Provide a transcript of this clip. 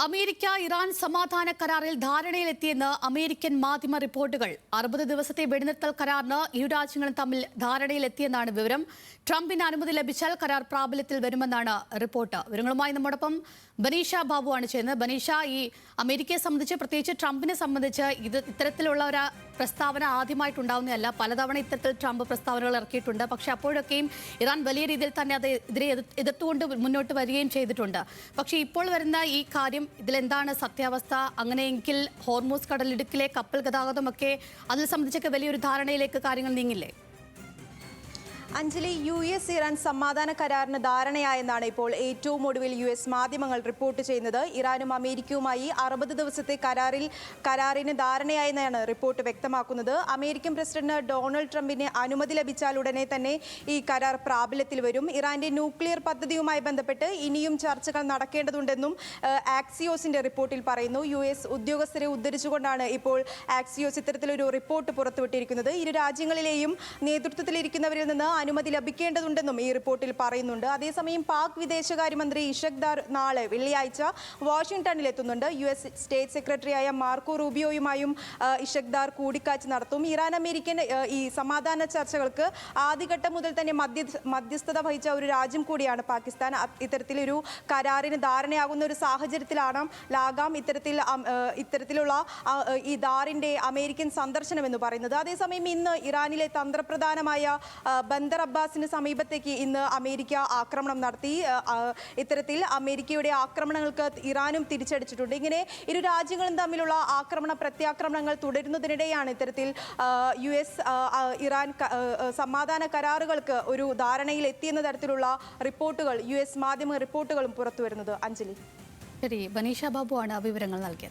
America Iran സമാധാന കരാറിൽ ധാരണയിലെത്തിയെന്ന് American മാധ്യമ റിപ്പോർട്ടുകൾ. 60 ദിവസത്തെ വെടിനിർത്തൽ കരാറിന് ഇരു രാജ്യങ്ങളും തമ്മിൽ ധാരണയിലെത്തിയെന്നാണ് വിവരം. ട്രംപിന് അനുമതി ലഭിച്ചാൽ കരാർ പ്രാബല്യത്തിൽ വരുമെന്നാണ് റിപ്പോർട്ട്. വിവരങ്ങളുമായി നമ്മോടൊപ്പം ബനീഷ ബാബുവാണ് ചെയ്യുന്നത്. ബനീഷ, ഈ അമേരിക്കയെ സംബന്ധിച്ച്, പ്രത്യേകിച്ച് ട്രംപിനെ സംബന്ധിച്ച് ഇത്തരത്തിലുള്ള ഒരു പ്രസ്താവന ആദ്യമായിട്ടുണ്ടാവുന്നതല്ല. പലതവണ ഇത്തരത്തിൽ ട്രംപ് പ്രസ്താവനകൾ ഇറക്കിയിട്ടുണ്ട്. പക്ഷെ അപ്പോഴൊക്കെയും ഇറാൻ വലിയ രീതിയിൽ തന്നെ ഇതിനെ എതിർത്തുകൊണ്ട് മുന്നോട്ട് വരികയും ചെയ്തിട്ടുണ്ട്. പക്ഷേ ഇപ്പോൾ വരുന്ന ഈ കാര്യം, ഇതിലെന്താണ് സത്യാവസ്ഥ? അങ്ങനെയെങ്കിൽ ഹോർമൂസ് കടലിടുക്കിലെ കപ്പൽ ഗതാഗതമൊക്കെ അതിൽ സംബന്ധിച്ചൊക്കെ വലിയൊരു ധാരണയിലേക്ക് കാര്യങ്ങൾ നീങ്ങില്ലേ? അഞ്ജലി, US ഇറാൻ സമാധാന കരാറിന് ധാരണയായെന്നാണ് ഇപ്പോൾ ഏറ്റവും ഒടുവിൽ US മാധ്യമങ്ങൾ റിപ്പോർട്ട് ചെയ്യുന്നത്. ഇറാനും അമേരിക്കയുമായി 60 ദിവസത്തെ കരാറിന് ധാരണയായെന്നാണ് റിപ്പോർട്ട് വ്യക്തമാക്കുന്നത്. അമേരിക്കൻ പ്രസിഡന്റ് ഡൊണാൾഡ് ട്രംപിന് അനുമതി ലഭിച്ചാൽ ഉടനെ തന്നെ ഈ കരാർ പ്രാബല്യത്തിൽ വരും. ഇറാന്റെ ന്യൂക്ലിയർ പദ്ധതിയുമായി ബന്ധപ്പെട്ട് ഇനിയും ചർച്ചകൾ നടക്കേണ്ടതുണ്ടെന്നും ആക്സിയോസിന്റെ റിപ്പോർട്ടിൽ പറയുന്നു. US ഉദ്യോഗസ്ഥരെ ഉദ്ധരിച്ചുകൊണ്ടാണ് ഇപ്പോൾ ആക്സിയോസ് ഇത്തരത്തിലൊരു റിപ്പോർട്ട് പുറത്തുവിട്ടിരിക്കുന്നത്. ഇരു രാജ്യങ്ങളിലെയും നേതൃത്വത്തിലിരിക്കുന്നവരിൽ നിന്ന് അനുമതി ലഭിക്കേണ്ടതുണ്ടെന്നും ഈ റിപ്പോർട്ടിൽ പറയുന്നുണ്ട്. അതേസമയം പാക് വിദേശകാര്യമന്ത്രി ഇഷക് ദാർ നാളെ വെള്ളിയാഴ്ച വാഷിംഗ്ടണിൽ എത്തുന്നുണ്ട്. US സ്റ്റേറ്റ് സെക്രട്ടറിയായ മാർക്കോ റൂബിയോയുമായും ഇഷക് ദാർ കൂടിക്കാഴ്ച നടത്തും. ഇറാൻ അമേരിക്കൻ ഈ സമാധാന ചർച്ചകൾക്ക് ആദ്യഘട്ടം മുതൽ തന്നെ മധ്യസ്ഥത വഹിച്ച ഒരു രാജ്യം കൂടിയാണ് പാകിസ്ഥാൻ. ഇത്തരത്തിലൊരു കരാറിന് ധാരണയാകുന്ന ഒരു സാഹചര്യത്തിലാകാം ഇത്തരത്തിലുള്ള ഈ ദാറിന്റെ അമേരിക്കൻ സന്ദർശനം എന്ന് പറയുന്നത്. അതേസമയം ഇന്ന് ഇറാനിലെ തന്ത്രപ്രധാനമായ ബന്ദർ അബ്ബാസിന് സമീപത്തേക്ക് ഇന്ന് അമേരിക്ക ആക്രമണം നടത്തി. ഇത്തരത്തിൽ അമേരിക്കയുടെ ആക്രമണങ്ങൾക്ക് ഇറാനും തിരിച്ചടിച്ചിട്ടുണ്ട്. ഇങ്ങനെ ഇരു രാജ്യങ്ങളും തമ്മിലുള്ള പ്രത്യാക്രമണങ്ങൾ തുടരുന്നതിനിടെയാണ് ഇത്തരത്തിൽ US ഇറാൻ സമാധാന കരാറുകൾക്ക് ഒരു ധാരണയിൽ എത്തിയെന്ന തരത്തിലുള്ള റിപ്പോർട്ടുകൾ, US മാധ്യമ റിപ്പോർട്ടുകളും പുറത്തുവരുന്നത്. അഞ്ജലി. ശരി, ബനീഷ ബാബുവാണ് വിവരങ്ങൾ നൽകിയത്.